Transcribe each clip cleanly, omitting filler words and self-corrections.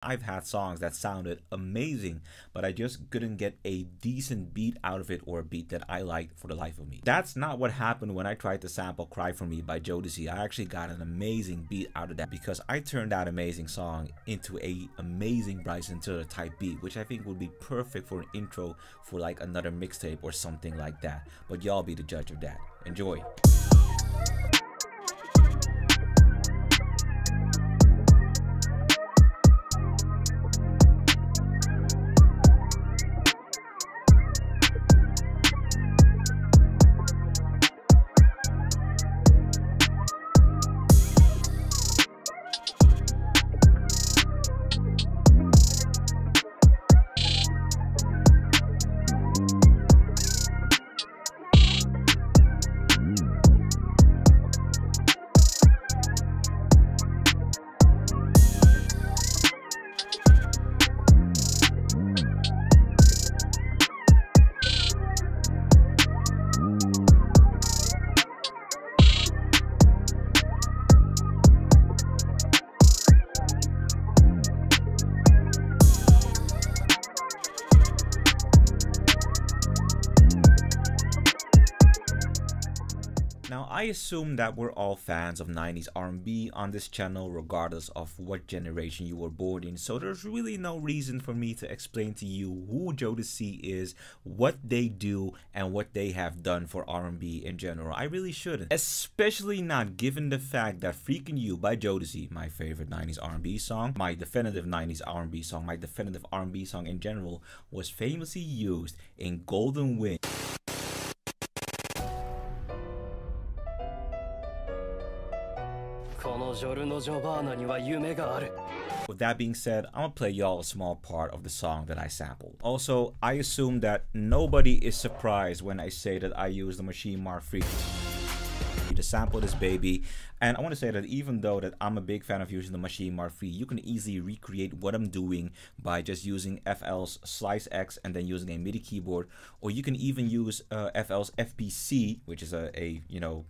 I've had songs that sounded amazing, but I just couldn't get a decent beat out of it, or a beat that I liked for the life of me. That's not what happened when I tried to sample Cry For Me by Jodeci. I actually got an amazing beat out of that because I turned that amazing song into a amazing Bryson type beat, which I think would be perfect for an intro for like another mixtape or something like that. But y'all be the judge of that. Enjoy. Now, I assume that we're all fans of 90s R&B on this channel, regardless of what generation you were born in, so there's really no reason for me to explain to you who Jodeci is, what they do, and what they have done for R&B in general. I really shouldn't, especially not given the fact that Freaking You by Jodeci, my favorite 90s R&B song, my definitive 90s R&B song, my definitive R&B song in general, was famously used in Golden Wind. With that being said, I'm gonna play y'all a small part of the song that I sampled. Also, I assume that nobody is surprised when I say that I use the Maschine Mark III to sample this baby. And I want to say that even though that I'm a big fan of using the Maschine Mark III, you can easily recreate what I'm doing by just using FL's Slicex and then using a MIDI keyboard, or you can even use FL's FPC, which is a you know,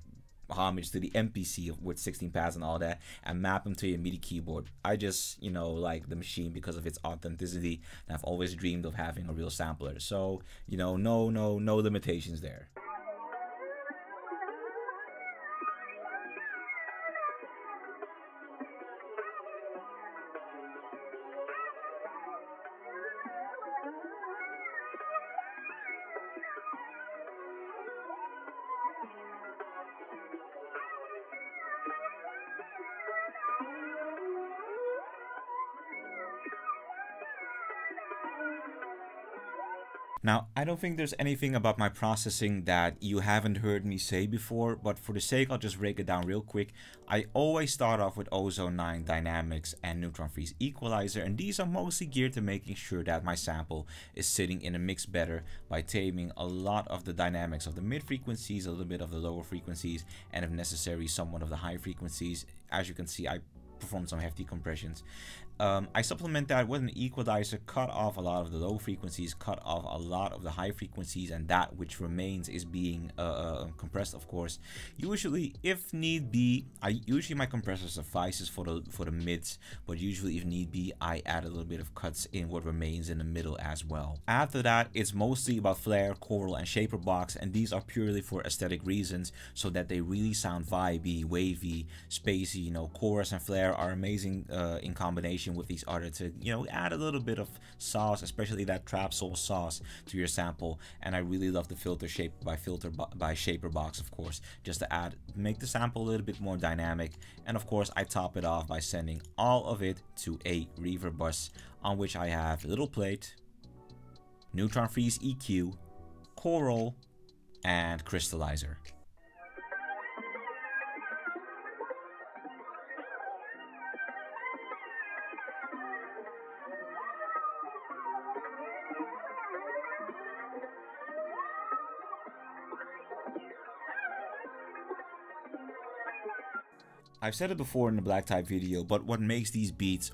homage to the MPC with 16 pads and all that, and map them to your MIDI keyboard. I just, you know, like the Maschine because of its authenticity, and I've always dreamed of having a real sampler. So, you know, no limitations there. Now, I don't think there's anything about my processing that you haven't heard me say before, but for the sake, I'll just break it down real quick. I always start off with Ozone 9 Dynamics and Neutron Freeze Equalizer, and these are mostly geared to making sure that my sample is sitting in a mix better by taming a lot of the dynamics of the mid frequencies, a little bit of the lower frequencies, and if necessary, somewhat of the high frequencies. As you can see, I perform some hefty compressions. I supplement that with an equalizer, cut off a lot of the low frequencies, cut off a lot of the high frequencies, and that which remains is being compressed, of course. Usually, if need be, usually my compressor suffices for the mids, but usually if need be, I add a little bit of cuts in what remains in the middle as well. After that, it's mostly about flare, choral, and shaper box, and these are purely for aesthetic reasons, so that they really sound vibey, wavy, spacey. You know, chorus and flare are amazing in combination with each other to, you know, add a little bit of sauce, especially that trapsoul sauce to your sample. And I really love the filter by shaper box, of course, just to make the sample a little bit more dynamic. And of course, I top it off by sending all of it to a reverb bus, on which I have little plate, Neutron Freeze EQ, choral, and crystallizer. I've said it before in the black type video, but what can make these beats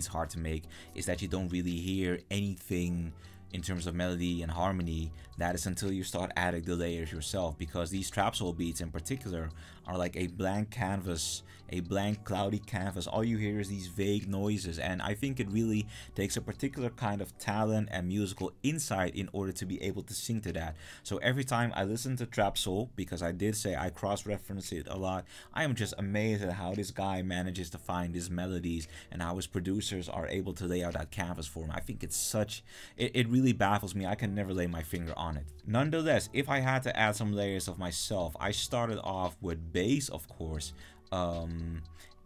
hard to make is that you don't really hear anything in terms of melody and harmony, that is until you start adding the layers yourself, because these trapsoul beats in particular are like a blank canvas, a blank cloudy canvas. All you hear is these vague noises, and I think it really takes a particular kind of talent and musical insight in order to be able to sing to that. So every time I listen to trapsoul, because I did say I cross-reference it a lot, I am just amazed at how this guy manages to find these melodies and how his producers are able to lay out that canvas for him. I think it's such, it really baffles me. I can never lay my finger on it. Nonetheless, if I had to add some layers of myself, I started off with bass, of course,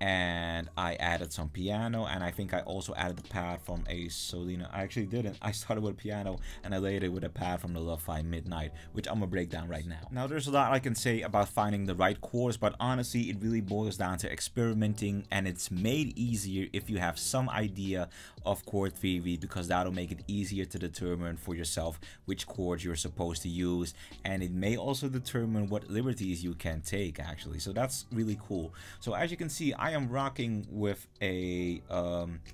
and I added some piano, and I think I also added the pad from a Solina. I actually didn't. I started with piano and I laid it with a pad from the Lo-Fi Midnight, which I'm gonna break down right now. Now, there's a lot I can say about finding the right chords, but honestly, it really boils down to experimenting, and it's made easier if you have some idea of chord theory, because that'll make it easier to determine for yourself which chords you're supposed to use, and it may also determine what liberties you can take, actually. So that's really cool. So as you can see, I am rocking with a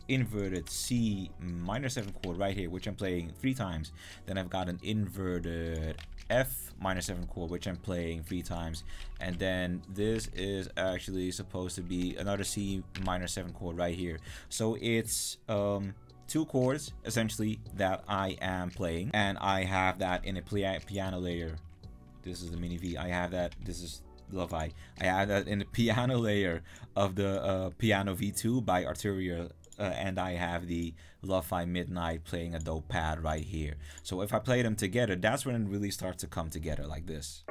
inverted C minor 7 chord right here, which I'm playing 3 times. Then I've got an inverted F minor 7 chord, which I'm playing 3 times, and then this is actually supposed to be another C minor 7 chord right here. So it's 2 chords essentially that I am playing, and I have that in a piano layer. This is the mini V. I have that. This is Lo-Fi. I have that in the piano layer of the Piano V2 by Arturia, and I have the Lo-Fi Midnight playing a dope pad right here. So if I play them together, that's when it really starts to come together like this.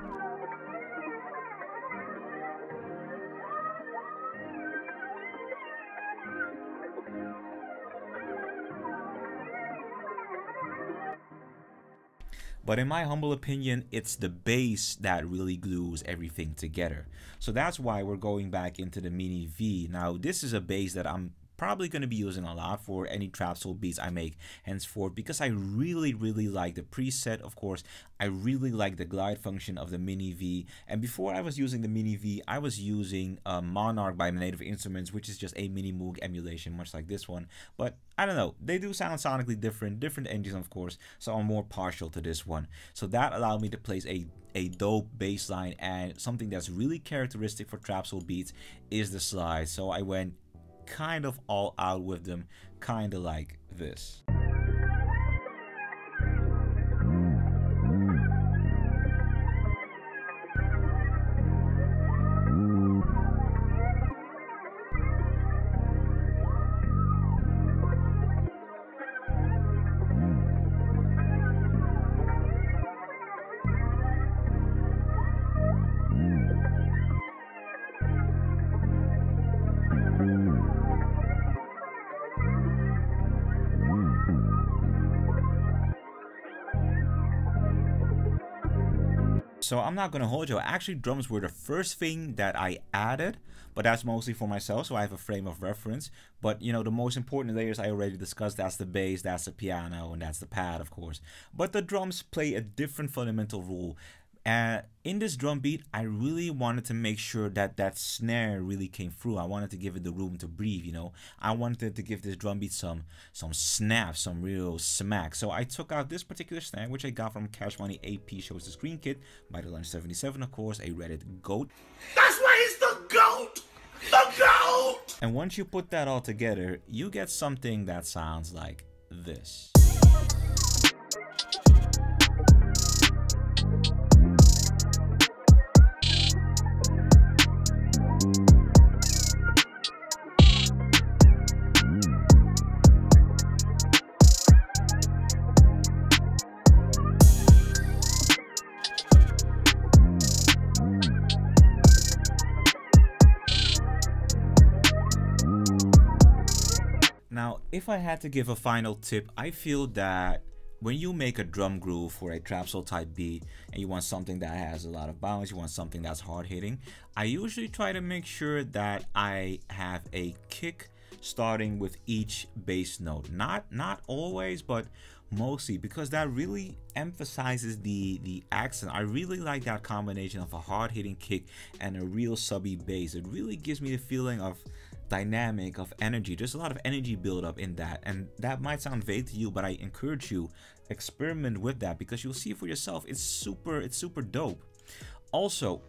But in my humble opinion, it's the bass that really glues everything together. So that's why we're going back into the Mini V. Now, this is a bass that I'm probably going to be using a lot for any trapsoul beats I make henceforth, because I really like the preset. Of course, I really like the glide function of the Mini V, and before I was using the Mini V, I was using Monarch by Native Instruments, which is just a Mini Moog emulation, much like this one. But I don't know, they do sound sonically different engines, of course, so I'm more partial to this one. So that allowed me to place a dope bass line, and something that's really characteristic for trapsoul beats is the slide. So I went kind of all out with them, kind of like this. So I'm not gonna hold you. Actually, drums were the first thing that I added, but that's mostly for myself, so I have a frame of reference. But you know, the most important layers I already discussed. That's the bass, that's the piano, and that's the pad, of course. But the drums play a different fundamental role. In this drum beat, I really wanted to make sure that that snare really came through. I wanted to give it the room to breathe, you know. I wanted to give this drum beat some snap, some real smack. So I took out this particular snare, which I got from Cash Money AP Shows the Screen Kit by the Lunch 77, of course, a Reddit GOAT. That's why he's the GOAT! The GOAT! And once you put that all together, you get something that sounds like this. Now, if I had to give a final tip, I feel that when you make a drum groove for a trapsoul type beat and you want something that has a lot of bounce, you want something that's hard hitting, I usually try to make sure that I have a kick starting with each bass note. Not always, but mostly, because that really emphasizes the accent. I really like that combination of a hard hitting kick and a real subby bass. It really gives me the feeling of dynamic of energy. There's a lot of energy buildup in that, and that might sound vague to you, but I encourage you, experiment with that, because you'll see for yourself. It's super dope. Also,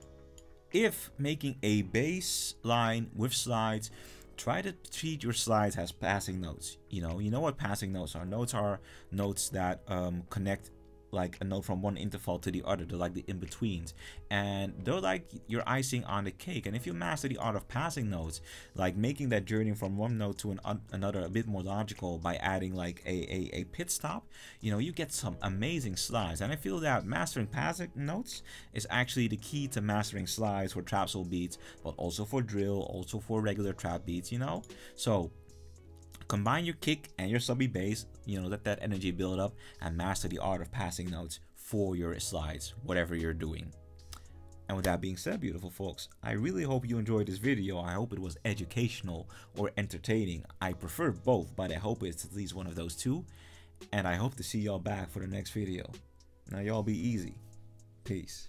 if making a bass line with slides, try to treat your slides as passing notes. You know what passing notes are. Notes are notes that connect like a note from one interval to the other. They're like the in-betweens, and they're like your icing on the cake. And if you master the art of passing notes, like making that journey from one note to another a bit more logical by adding like a pit stop, you get some amazing slides. And I feel that mastering passing notes is actually the key to mastering slides for trapsoul beats, but also for drill, also for regular trap beats, so combine your kick and your subby bass, let that energy build up, and master the art of passing notes for your slides, whatever you're doing. And with that being said, beautiful folks, I really hope you enjoyed this video. I hope it was educational or entertaining. I prefer both, but I hope it's at least one of those two. And I hope to see y'all back for the next video. Now y'all be easy. Peace.